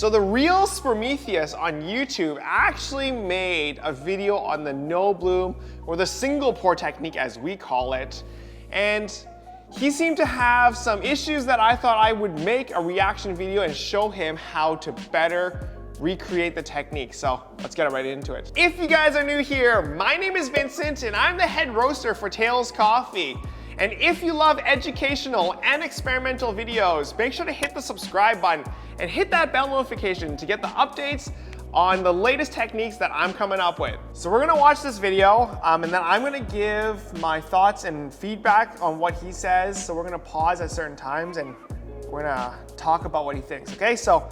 So the real SPROMETHEUS on YouTube actually made a video on the no bloom, or the single pour technique as we call it. And he seemed to have some issues that I thought I would make a reaction video and show him how to better recreate the technique. So let's get right into it. If you guys are new here, my name is Vincent and I'm the head roaster for Tales Coffee. And if you love educational and experimental videos, make sure to hit the subscribe button and hit that bell notification to get the updates on the latest techniques that I'm coming up with. So we're gonna watch this video and then I'm gonna give my thoughts and feedback on what he says. So we're gonna pause at certain times and we're gonna talk about what he thinks, okay? So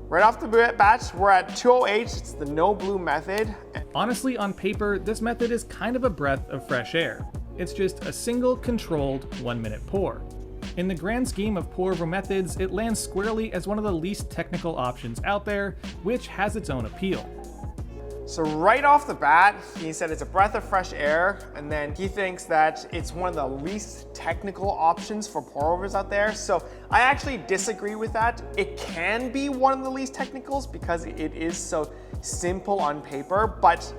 right off the bat, we're at 208, it's the no bloom method. Honestly, on paper, this method is kind of a breath of fresh air. It's just a single controlled 1-minute pour. In the grand scheme of pour-over methods, it lands squarely as one of the least technical options out there, which has its own appeal. So right off the bat, he said it's a breath of fresh air, and then he thinks that it's one of the least technical options for pour-overs out there. So I actually disagree with that. It can be one of the least technicals because it is so simple on paper, but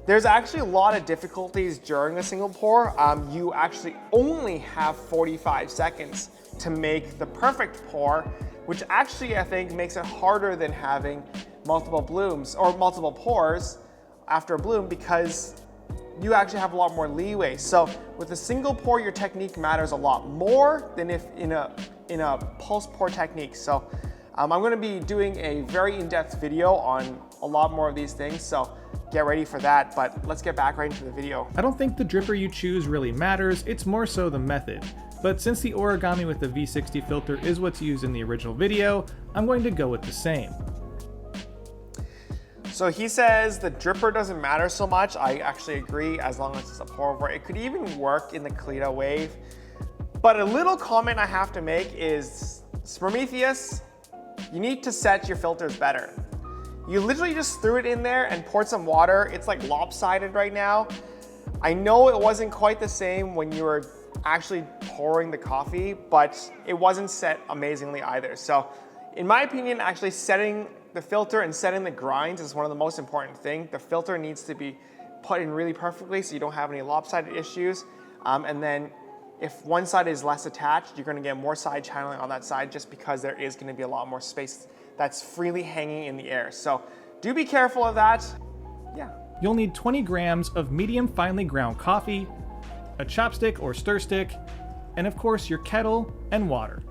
there's actually a lot of difficulties during a single pour. You actually only have 45 seconds to make the perfect pour, which actually I think makes it harder than having multiple blooms or multiple pours after a bloom, because you actually have a lot more leeway. So with a single pour, your technique matters a lot more than if in a pulse pour technique. So I'm going to be doing a very in-depth video on a lot more of these things, so get ready for that, but let's get back right into the video. I don't think the dripper you choose really matters, it's more so the method. But since the origami with the V60 filter is what's used in the original video, I'm going to go with the same. So he says the dripper doesn't matter so much. I actually agree, as long as it's a pour over. It could even work in the Kalita wave. But a little comment I have to make is, SPROMETHEUS, you need to set your filters better. You literally just threw it in there and poured some water. It's like lopsided right now. I know it wasn't quite the same when you were actually pouring the coffee, but it wasn't set amazingly either. So in my opinion, actually setting the filter and setting the grinds is one of the most important things. The filter needs to be put in really perfectly so you don't have any lopsided issues. And then if one side is less attached, you're gonna get more side channeling on that side, just because there is gonna be a lot more space that's freely hanging in the air. So do be careful of that. Yeah. You'll need 20 grams of medium finely ground coffee, a chopstick or stir stick, and of course your kettle and water.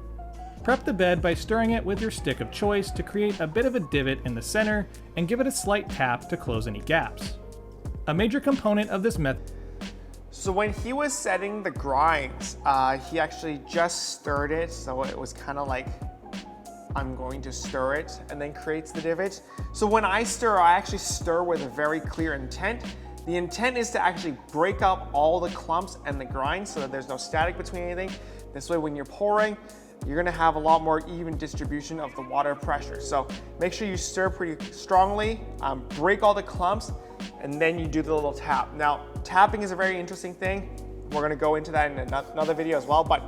Prep the bed by stirring it with your stick of choice to create a bit of a divot in the center and give it a slight tap to close any gaps. A major component of this method. So when he was setting the grinds, he actually just stirred it, so it was kind of like, I'm going to stir it, and then creates the divot. So when I stir, I actually stir with a very clear intent. The intent is to actually break up all the clumps and the grinds so that there's no static between anything. This way, when you're pouring, you're gonna have a lot more even distribution of the water pressure. So make sure you stir pretty strongly, break all the clumps, and then you do the little tap. Now, tapping is a very interesting thing. We're gonna go into that in another video as well, but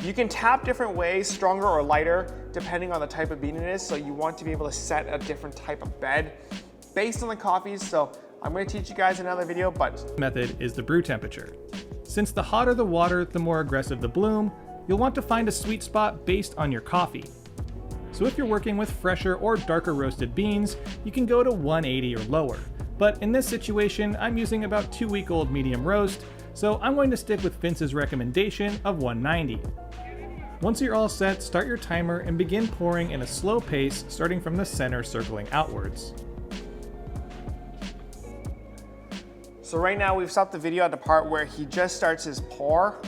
you can tap different ways, stronger or lighter, depending on the type of bean it is. So you want to be able to set a different type of bed based on the coffees. So I'm going to teach you guys another video, but method is the brew temperature. Since the hotter the water, the more aggressive the bloom, you'll want to find a sweet spot based on your coffee. So if you're working with fresher or darker roasted beans, you can go to 180 or lower. But in this situation, I'm using about 2-week-old medium roast, so I'm going to stick with Vince's recommendation of 190. Once you're all set, start your timer and begin pouring in a slow pace, starting from the center circling outwards. So right now we've stopped the video at the part where he just starts his pour.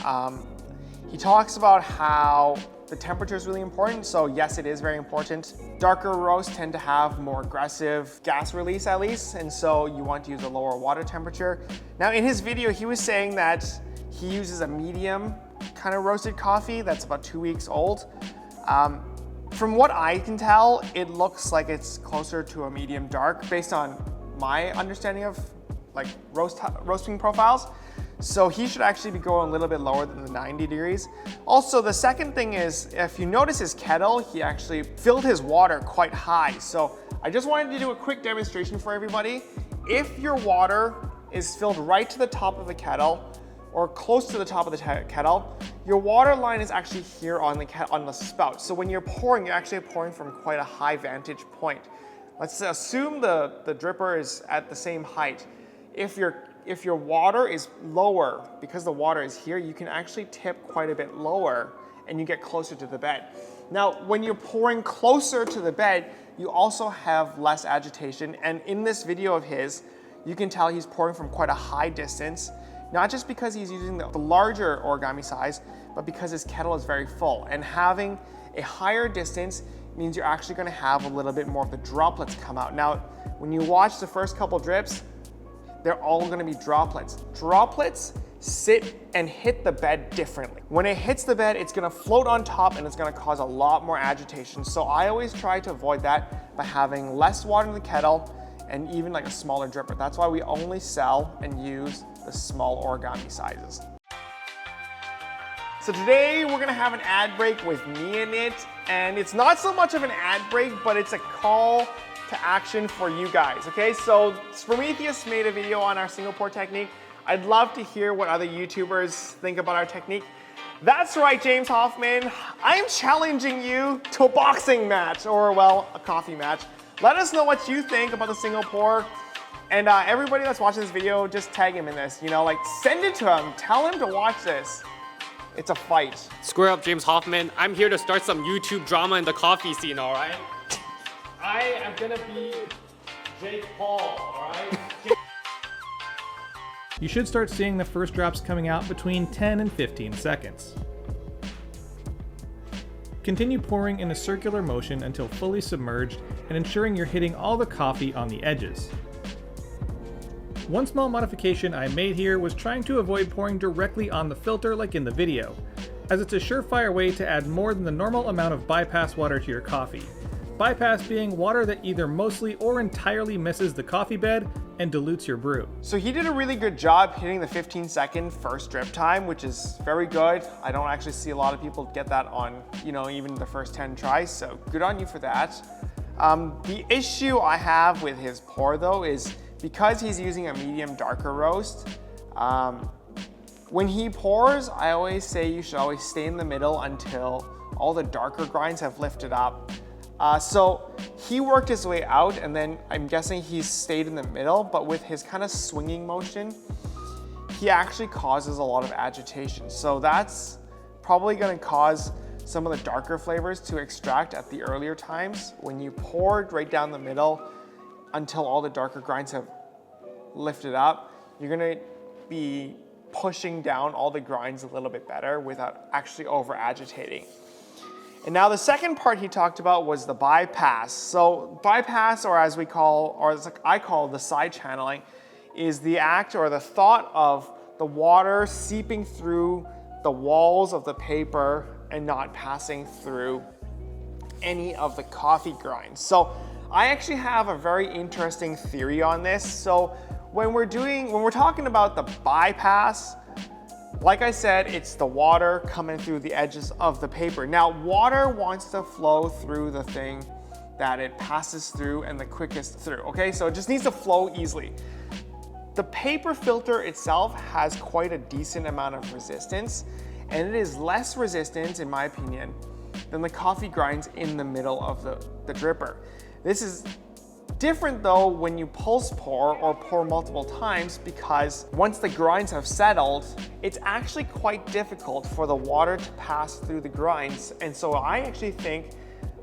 He talks about how the temperature is really important. So yes, it is very important. Darker roasts tend to have more aggressive gas release at least, and so you want to use a lower water temperature. Now in his video, he was saying that he uses a medium kind of roasted coffee that's about 2 weeks old. From what I can tell, it looks like it's closer to a medium dark based on my understanding of like roasting profiles. So he should actually be going a little bit lower than the 90 degrees. Also, the second thing is, if you notice his kettle, he actually filled his water quite high. So I just wanted to do a quick demonstration for everybody. If your water is filled right to the top of the kettle, or close to the top of the kettle, your water line is actually here on the spout. So when you're pouring, you're actually pouring from quite a high vantage point. Let's assume the dripper is at the same height. If your water is lower, because the water is here, you can actually tip quite a bit lower and you get closer to the bed. Now, when you're pouring closer to the bed, you also have less agitation. And in this video of his, you can tell he's pouring from quite a high distance, not just because he's using the larger origami size, but because his kettle is very full. And having a higher distance means you're actually gonna have a little bit more of the droplets come out. Now, when you watch the first couple drips, they're all gonna be droplets. Droplets sit and hit the bed differently. When it hits the bed, it's gonna float on top and it's gonna cause a lot more agitation. So I always try to avoid that by having less water in the kettle and even like a smaller dripper. That's why we only sell and use the small origami sizes. So today we're gonna have an ad break with me in it, and it's not so much of an ad break, but it's a call to action for you guys, okay? So SPROMETHEUS made a video on our single pour technique. I'd love to hear what other YouTubers think about our technique. That's right, James Hoffman. I'm challenging you to a boxing match, or well, a coffee match. Let us know what you think about the single pour. And everybody that's watching this video, just tag him in this, you know, like send it to him, tell him to watch this. It's a fight. Square up, James Hoffman. I'm here to start some YouTube drama in the coffee scene, all right? I am gonna be Jake Paul, all right? You should start seeing the first drops coming out between 10 and 15 seconds. Continue pouring in a circular motion until fully submerged and ensuring you're hitting all the coffee on the edges. One small modification I made here was trying to avoid pouring directly on the filter like in the video, as it's a surefire way to add more than the normal amount of bypass water to your coffee. Bypass being water that either mostly or entirely misses the coffee bed and dilutes your brew. So he did a really good job hitting the 15-second first drip time, which is very good. I don't actually see a lot of people get that on, you know, even the first 10 tries, so good on you for that. The issue I have with his pour though is because he's using a medium darker roast, when he pours, I always say you should always stay in the middle until all the darker grinds have lifted up. So he worked his way out, and then I'm guessing he stayed in the middle, but with his kind of swinging motion, he actually causes a lot of agitation. So that's probably gonna cause some of the darker flavors to extract at the earlier times. When you poured right down the middle until all the darker grinds have lifted up, you're gonna be pushing down all the grinds a little bit better without actually over agitating. And now the second part he talked about was the bypass. So bypass, or as we call, or as I call the side channeling, is the act or the thought of the water seeping through the walls of the paper and not passing through any of the coffee grinds. So I actually have a very interesting theory on this. So when we're talking about the bypass, like I said, it's the water coming through the edges of the paper. Now, water wants to flow through the thing that it passes through and the quickest through, okay? So it just needs to flow easily. The paper filter itself has quite a decent amount of resistance, and it is less resistant, in my opinion, than the coffee grinds in the middle of the dripper. This is different though when you pulse pour or pour multiple times, because once the grinds have settled, it's actually quite difficult for the water to pass through the grinds. And so I actually think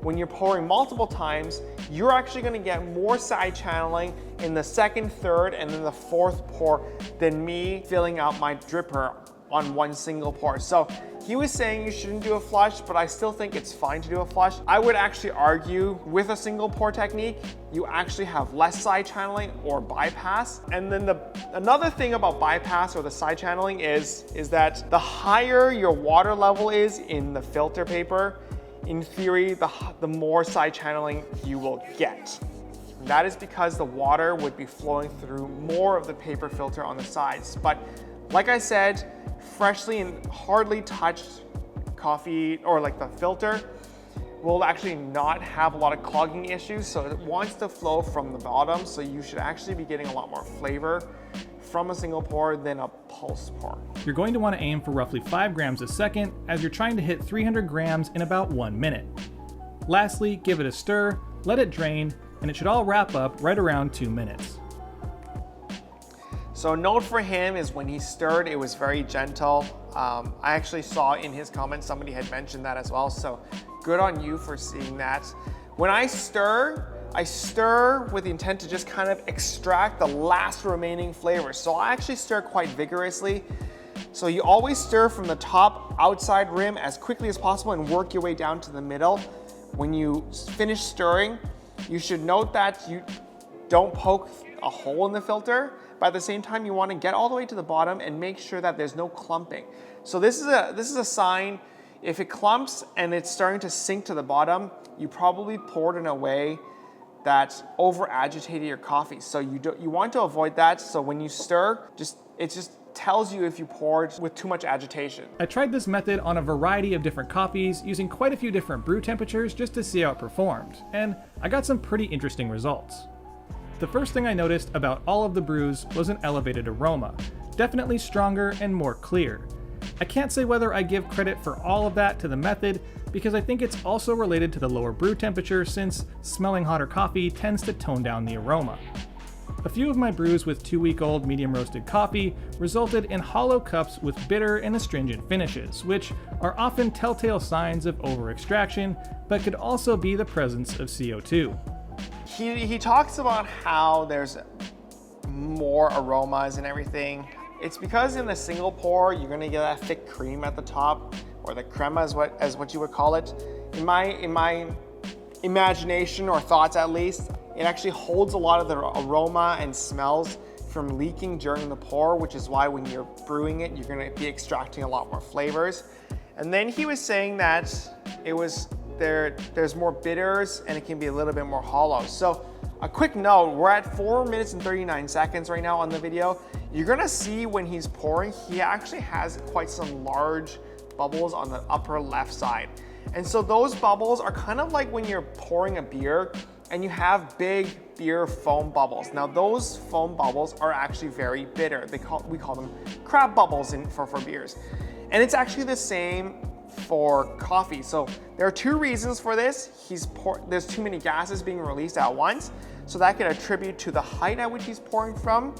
when you're pouring multiple times, you're actually gonna get more side channeling in the second, third, and then the fourth pour than me filling out my dripper on one single pour. So he was saying you shouldn't do a flush, but I still think it's fine to do a flush. I would actually argue with a single pour technique, you actually have less side channeling or bypass. And then another thing about bypass or the side channeling is that the higher your water level is in the filter paper, in theory, the more side channeling you will get. And that is because the water would be flowing through more of the paper filter on the sides. But Like I said, freshly and hardly touched coffee, or like the filter, will actually not have a lot of clogging issues, so it wants to flow from the bottom, so you should actually be getting a lot more flavor from a single pour than a pulse pour. You're going to want to aim for roughly 5 grams a second, as you're trying to hit 300 grams in about 1 minute. Lastly, give it a stir, let it drain, and it should all wrap up right around 2 minutes. So a note for him is when he stirred, it was very gentle. I actually saw in his comments somebody had mentioned that as well, so good on you for seeing that. When I stir with the intent to just kind of extract the last remaining flavors. So I actually stir quite vigorously. So you always stir from the top outside rim as quickly as possible and work your way down to the middle. When you finish stirring, you should note that you don't poke a hole in the filter, but at the same time you want to get all the way to the bottom and make sure that there's no clumping. So this is a sign. If it clumps and it's starting to sink to the bottom, you probably poured in a way that over agitated your coffee. So you want to avoid that. So when you stir, it just tells you if you poured with too much agitation. I tried this method on a variety of different coffees using quite a few different brew temperatures just to see how it performed, and I got some pretty interesting results. The first thing I noticed about all of the brews was an elevated aroma, definitely stronger and more clear. I can't say whether I give credit for all of that to the method, because I think it's also related to the lower brew temperature, since smelling hotter coffee tends to tone down the aroma. A few of my brews with 2-week-old medium roasted coffee resulted in hollow cups with bitter and astringent finishes, which are often telltale signs of over-extraction, but could also be the presence of CO2. He talks about how there's more aromas and everything. It's because in the single pour, you're gonna get that thick cream at the top, or the crema as what you would call it. In my imagination, or thoughts at least, it actually holds a lot of the aroma and smells from leaking during the pour, which is why when you're brewing it, you're gonna be extracting a lot more flavors. And then he was saying that there's more bitters and it can be a little bit more hollow. So a quick note, we're at 4 minutes and 39 seconds right now on the video. You're gonna see when he's pouring, he actually has quite some large bubbles on the upper left side. And so those bubbles are kind of like when you're pouring a beer and you have big beer foam bubbles. Now those foam bubbles are actually very bitter. We call them crab bubbles for beers. And it's actually the same for coffee. So there are 2 reasons for this. There's too many gases being released at once. So that could attribute to the height at which he's pouring from,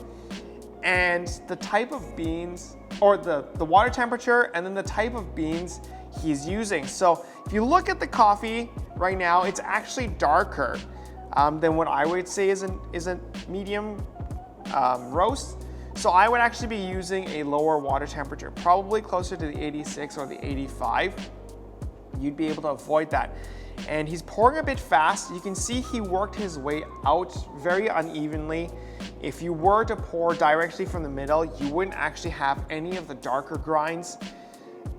and the type of beans, or the water temperature, and then the type of beans he's using. So if you look at the coffee right now, it's actually darker than what I would say is a medium roast. So I would actually be using a lower water temperature, probably closer to the 86 or the 85. You'd be able to avoid that. And he's pouring a bit fast. You can see he worked his way out very unevenly. If you were to pour directly from the middle, you wouldn't actually have any of the darker grinds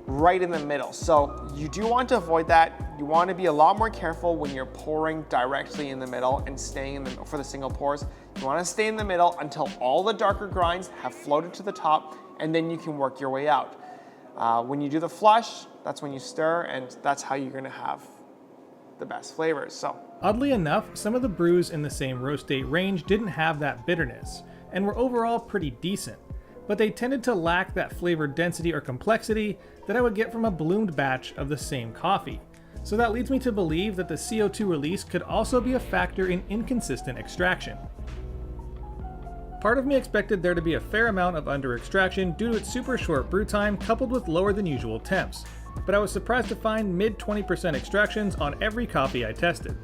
right in the middle. So you do want to avoid that. You want to be a lot more careful when you're pouring directly in the middle and staying in the middle for the single pours. You want to stay in the middle until all the darker grinds have floated to the top, and then you can work your way out. When you do the flush, that's when you stir, and that's how you're going to have the best flavors. So oddly enough, some of the brews in the same roast date range didn't have that bitterness, and were overall pretty decent, but they tended to lack that flavor density or complexity that I would get from a bloomed batch of the same coffee. So that leads me to believe that the CO2 release could also be a factor in inconsistent extraction. Part of me expected there to be a fair amount of under extraction due to its super short brew time coupled with lower than usual temps, but I was surprised to find mid 20% extractions on every coffee I tested.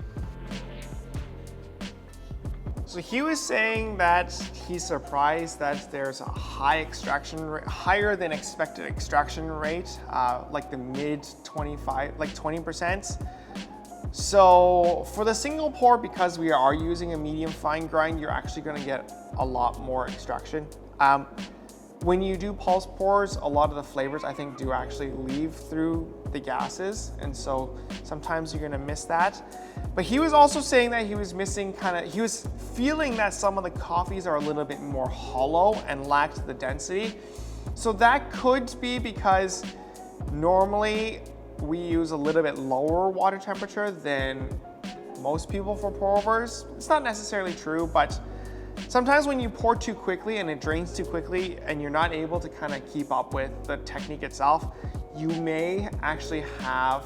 So he was saying that he's surprised that there's a high extraction rate, higher than expected extraction rate, like the mid 25, like 20%. So for the single pour, because we are using a medium fine grind, you're actually going to get a lot more extraction. When you do pulse pours, a lot of the flavors I think do actually leave through the gases, and so sometimes you're going to miss that. But he was also saying that he was missing he was feeling that some of the coffees are a little bit more hollow and lacked the density. So that could be because normally we use a little bit lower water temperature than most people for pour overs. It's not necessarily true, but sometimes when you pour too quickly and it drains too quickly and you're not able to kind of keep up with the technique itself, you may actually have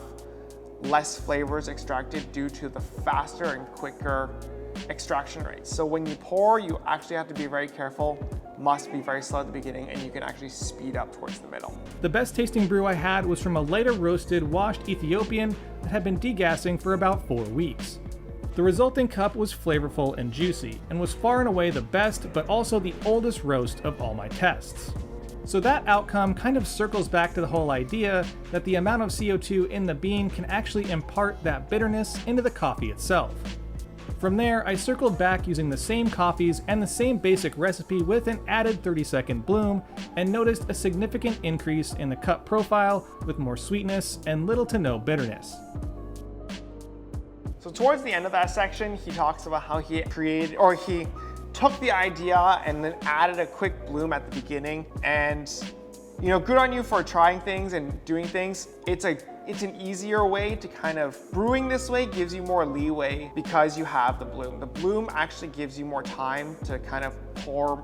less flavors extracted due to the faster and quicker extraction rates. So when you pour, you actually have to be very careful, must be very slow at the beginning, and you can actually speed up towards the middle. The best tasting brew I had was from a lighter roasted washed Ethiopian that had been degassing for about 4 weeks. The resulting cup was flavorful and juicy, and was far and away the best, but also the oldest roast of all my tests. So that outcome kind of circles back to the whole idea that the amount of CO2 in the bean can actually impart that bitterness into the coffee itself. From there, I circled back using the same coffees and the same basic recipe with an added 30-second bloom, and noticed a significant increase in the cup profile with more sweetness and little to no bitterness. So towards the end of that section, he talks about how he created, or he took the idea and then added a quick bloom at the beginning. And you know, good on you for trying things and doing things. It's an easier way to kind of, brewing this way gives you more leeway because you have the bloom. The bloom actually gives you more time to kind of pour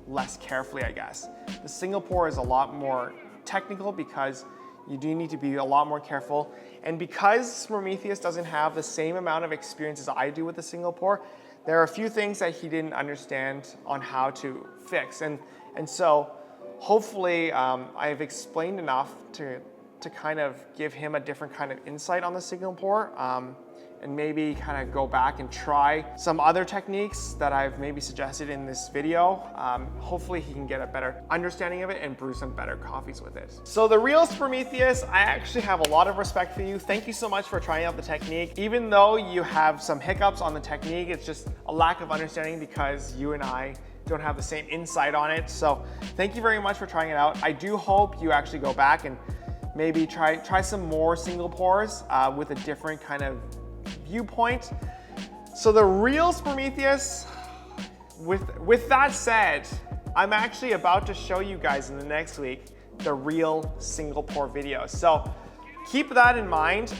less carefully, I guess. The single pour is a lot more technical because you do need to be a lot more careful. And because Prometheus doesn't have the same amount of experience as I do with the single pour, there are a few things that he didn't understand on how to fix. And so hopefully I've explained enough to kind of give him a different kind of insight on the single pour, and maybe kind of go back and try some other techniques that I've maybe suggested in this video. Hopefully he can get a better understanding of it and brew some better coffees with it. So the real Prometheus, I actually have a lot of respect for you. Thank you so much for trying out the technique. Even though you have some hiccups on the technique, it's just a lack of understanding because you and I don't have the same insight on it. So thank you very much for trying it out. I do hope you actually go back and maybe try some more single pours with a different kind of viewpoint. So the real Prometheus, with that said, I'm actually about to show you guys in the next week the real single pour video. So keep that in mind.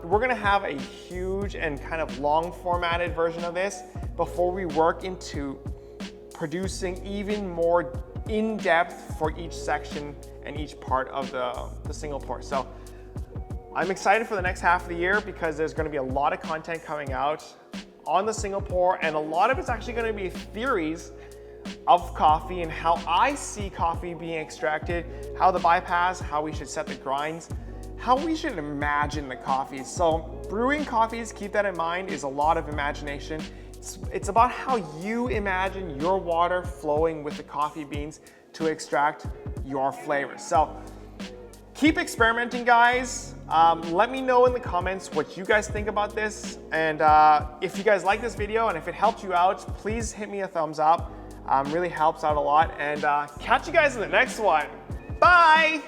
We're gonna have a huge and kind of long formatted version of this before we work into producing even more in-depth for each section and each part of the single pour. So I'm excited for the next half of the year because there's going to be a lot of content coming out on the single pour, and a lot of it's actually going to be theories of coffee and how I see coffee being extracted, how the bypass, how we should set the grinds, how we should imagine the coffees. So brewing coffees, keep that in mind, is a lot of imagination. It's about how you imagine your water flowing with the coffee beans to extract your flavors. So keep experimenting, guys. Let me know in the comments what you guys think about this. And if you guys like this video and if it helped you out, please hit me a thumbs up. Really helps out a lot. And catch you guys in the next one. Bye.